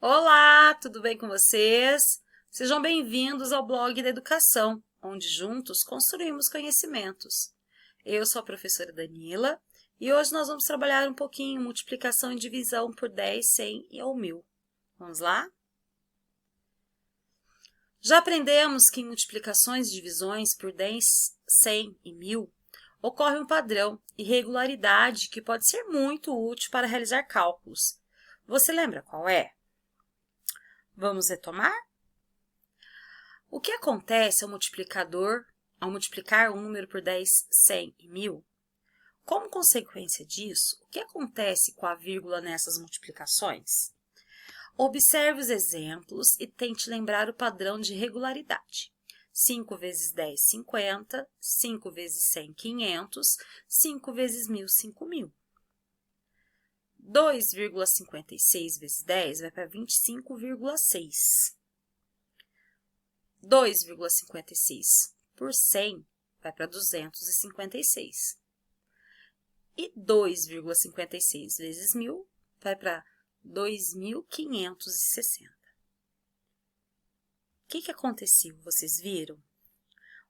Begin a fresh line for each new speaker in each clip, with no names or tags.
Olá, tudo bem com vocês? Sejam bem-vindos ao blog da educação, onde juntos construímos conhecimentos. Eu sou a professora Danila e hoje nós vamos trabalhar um pouquinho multiplicação e divisão por 10, 100 e ou 1000. Vamos lá? Já aprendemos que em multiplicações e divisões por 10, 100 e 1000 ocorre um padrão e regularidade que pode ser muito útil para realizar cálculos. Você lembra qual é? Vamos retomar? O que acontece ao multiplicar um número por 10, 100 e 1000? Como consequência disso, o que acontece com a vírgula nessas multiplicações? Observe os exemplos e tente lembrar o padrão de regularidade. 5 vezes 10, 50. 5 vezes 100, 500. 5 vezes 1000, 5000. 2,56 vezes 10 vai para 25,6. 2,56 por 100 vai para 256. E 2,56 vezes 1000 vai para 2.560. O que aconteceu? Vocês viram?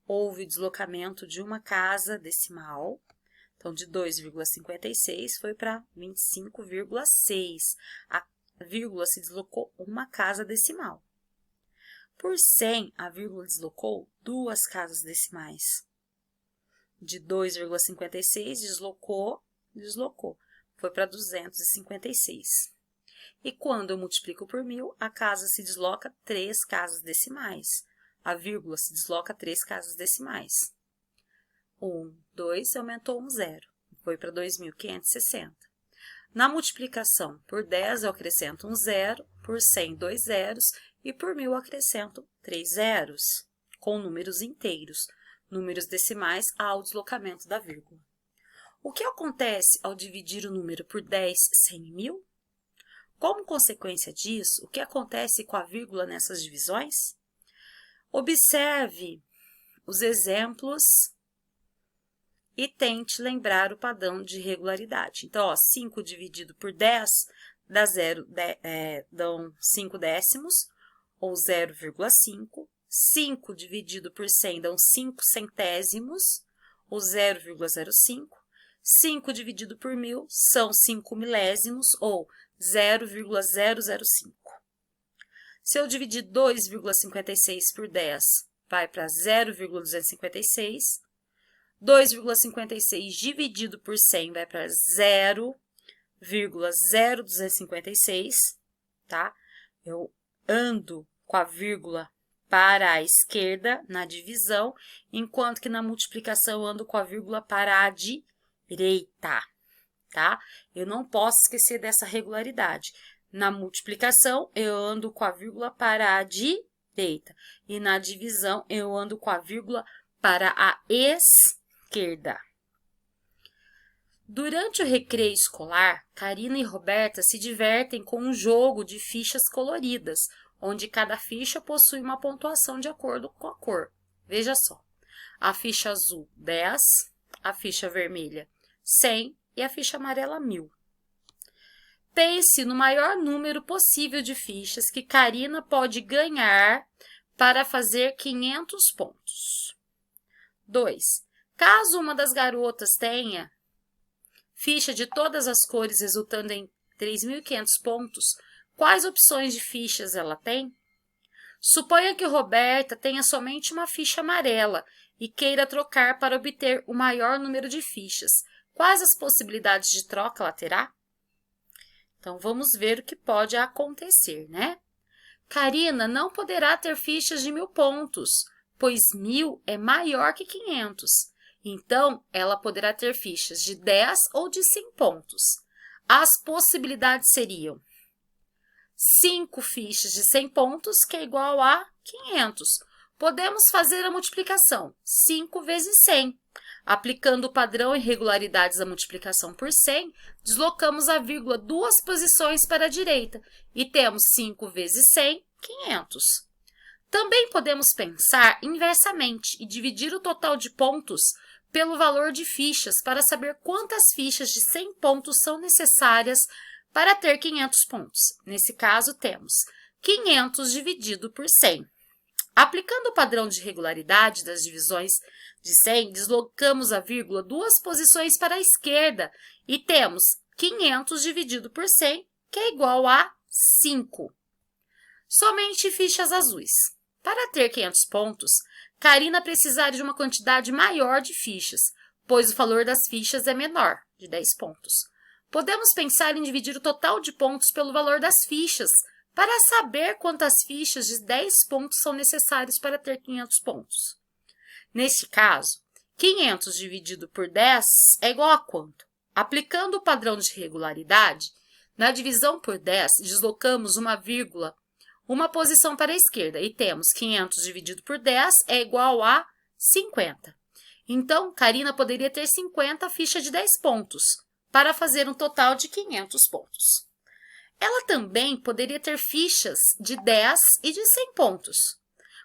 Houve o deslocamento de uma casa decimal. Então, de 2,56 foi para 25,6. A vírgula se deslocou uma casa decimal. Por 100, a vírgula deslocou duas casas decimais. De 2,56 deslocou. Foi para 256. E quando eu multiplico por 1000, a casa se desloca 3 casas decimais. A vírgula se desloca 3 casas decimais. 1, 2, aumentou um zero, foi para 2.560. Na multiplicação por 10, eu acrescento um zero, por 100, 2 zeros, e por 1000 eu acrescento 3 zeros, com números inteiros. Números decimais há o deslocamento da vírgula. O que acontece ao dividir o número por 10, 100 e 1000? Como consequência disso, o que acontece com a vírgula nessas divisões? Observe os exemplos e tente lembrar o padrão de regularidade. Então, 5 dividido por 10 dão 5 décimos, ou 0,5. 5 dividido por 100 dão 5 centésimos, ou 0,05. 5 dividido por 1000 são 5 milésimos, ou 0,005. Se eu dividir 2,56 por 10, vai para 0,256. 2,56 dividido por 100 vai para 0,0256, tá? Eu ando com a vírgula para a esquerda na divisão, enquanto que na multiplicação eu ando com a vírgula para a direita, tá? Eu não posso esquecer dessa regularidade. Na multiplicação, eu ando com a vírgula para a direita. E na divisão, eu ando com a vírgula para a esquerda. Durante o recreio escolar, Karina e Roberta se divertem com um jogo de fichas coloridas, onde cada ficha possui uma pontuação de acordo com a cor. Veja só, a ficha azul, 10, a ficha vermelha, 100 e a ficha amarela, 1000. Pense no maior número possível de fichas que Karina pode ganhar para fazer 500 pontos. 2. Caso uma das garotas tenha ficha de todas as cores resultando em 3.500 pontos, quais opções de fichas ela tem? Suponha que Roberta tenha somente uma ficha amarela e queira trocar para obter o maior número de fichas. Quais as possibilidades de troca ela terá? Então, vamos ver o que pode acontecer, né? Karina não poderá ter fichas de 1000 pontos, pois 1000 é maior que 500. Então, ela poderá ter fichas de 10 ou de 100 pontos. As possibilidades seriam 5 fichas de 100 pontos, que é igual a 500. Podemos fazer a multiplicação, 5 vezes 100. Aplicando o padrão e regularidades da multiplicação por 100, deslocamos a vírgula 2 posições para a direita e temos 5 vezes 100, 500. Também podemos pensar inversamente e dividir o total de pontos pelo valor de fichas para saber quantas fichas de 100 pontos são necessárias para ter 500 pontos. Nesse caso, temos 500 dividido por 100. Aplicando o padrão de regularidade das divisões de 100, deslocamos a vírgula 2 posições para a esquerda e temos 500 dividido por 100, que é igual a 5. Somente fichas azuis. Para ter 500 pontos, Karina precisaria de uma quantidade maior de fichas, pois o valor das fichas é menor, de 10 pontos. Podemos pensar em dividir o total de pontos pelo valor das fichas, para saber quantas fichas de 10 pontos são necessárias para ter 500 pontos. Neste caso, 500 dividido por 10 é igual a quanto? Aplicando o padrão de regularidade, na divisão por 10, deslocamos uma vírgula, uma posição para a esquerda, e temos 500 dividido por 10 é igual a 50. Então, Karina poderia ter 50 fichas de 10 pontos, para fazer um total de 500 pontos. Ela também poderia ter fichas de 10 e de 100 pontos.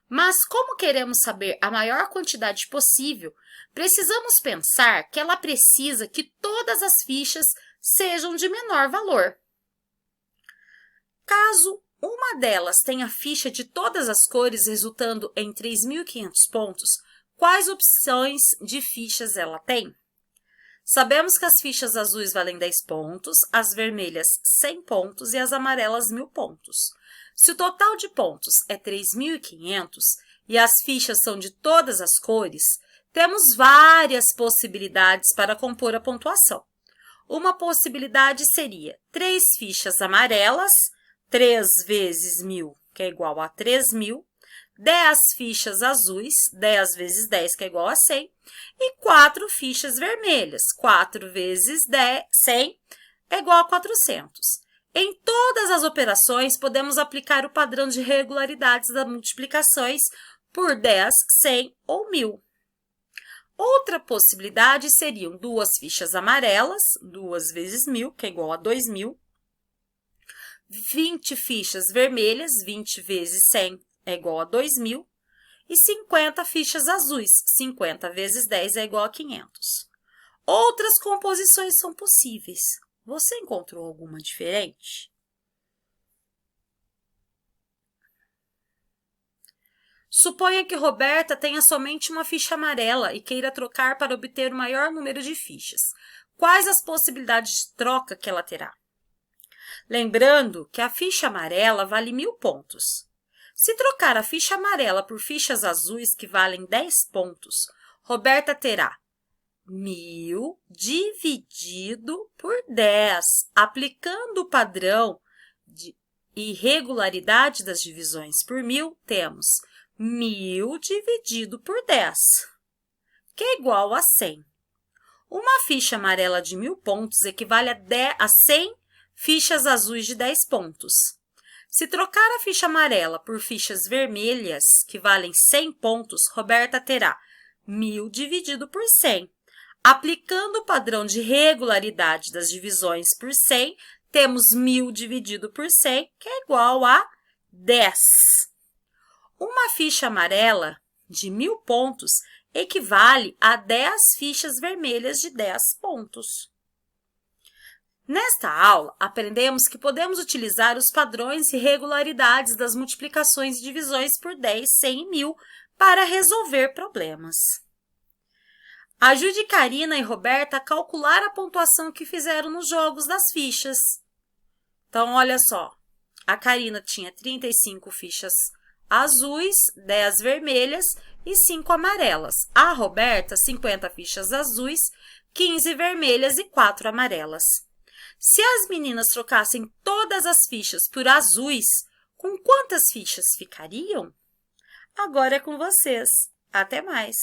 Mas, como queremos saber a maior quantidade possível, precisamos pensar que ela precisa que todas as fichas sejam de menor valor. Caso uma delas tenha ficha de todas as cores, resultando em 3.500 pontos, quais opções de fichas ela tem? Sabemos que as fichas azuis valem 10 pontos, as vermelhas 100 pontos e as amarelas 1.000 pontos. Se o total de pontos é 3.500 e as fichas são de todas as cores, temos várias possibilidades para compor a pontuação. Uma possibilidade seria 3 fichas amarelas, 3 vezes 1.000, que é igual a 3.000, 10 fichas azuis, 10 vezes 10, que é igual a 100, e 4 fichas vermelhas, 4 vezes 100 é igual a 400. Em todas as operações, podemos aplicar o padrão de regularidades das multiplicações por 10, 100 ou 1.000. Outra possibilidade seriam 2 fichas amarelas, 2 vezes 1.000, que é igual a 2.000, 20 fichas vermelhas, 20 vezes 100, é igual a 2.000, e 50 fichas azuis, 50 vezes 10 é igual a 500. Outras composições são possíveis. Você encontrou alguma diferente? Suponha que Roberta tenha somente uma ficha amarela e queira trocar para obter o maior número de fichas. Quais as possibilidades de troca que ela terá? Lembrando que a ficha amarela vale 1.000 pontos. Se trocar a ficha amarela por fichas azuis que valem 10 pontos, Roberta terá 1.000 dividido por 10. Aplicando o padrão de irregularidade das divisões por 1.000, temos 1.000 dividido por 10, que é igual a 100. Uma ficha amarela de 1.000 pontos equivale a 100 fichas azuis de 10 pontos. Se trocar a ficha amarela por fichas vermelhas, que valem 100 pontos, Roberta terá 1.000 dividido por 100. Aplicando o padrão de regularidade das divisões por 100, temos 1.000 dividido por 100, que é igual a 10. Uma ficha amarela de 1.000 pontos equivale a 10 fichas vermelhas de 10 pontos. Nesta aula, aprendemos que podemos utilizar os padrões e regularidades das multiplicações e divisões por 10, 100 e 1.000 para resolver problemas. Ajude Karina e Roberta a calcular a pontuação que fizeram nos jogos das fichas. Então, olha só, a Karina tinha 35 fichas azuis, 10 vermelhas e 5 amarelas. A Roberta, 50 fichas azuis, 15 vermelhas e 4 amarelas. Se as meninas trocassem todas as fichas por azuis, com quantas fichas ficariam? Agora é com vocês. Até mais!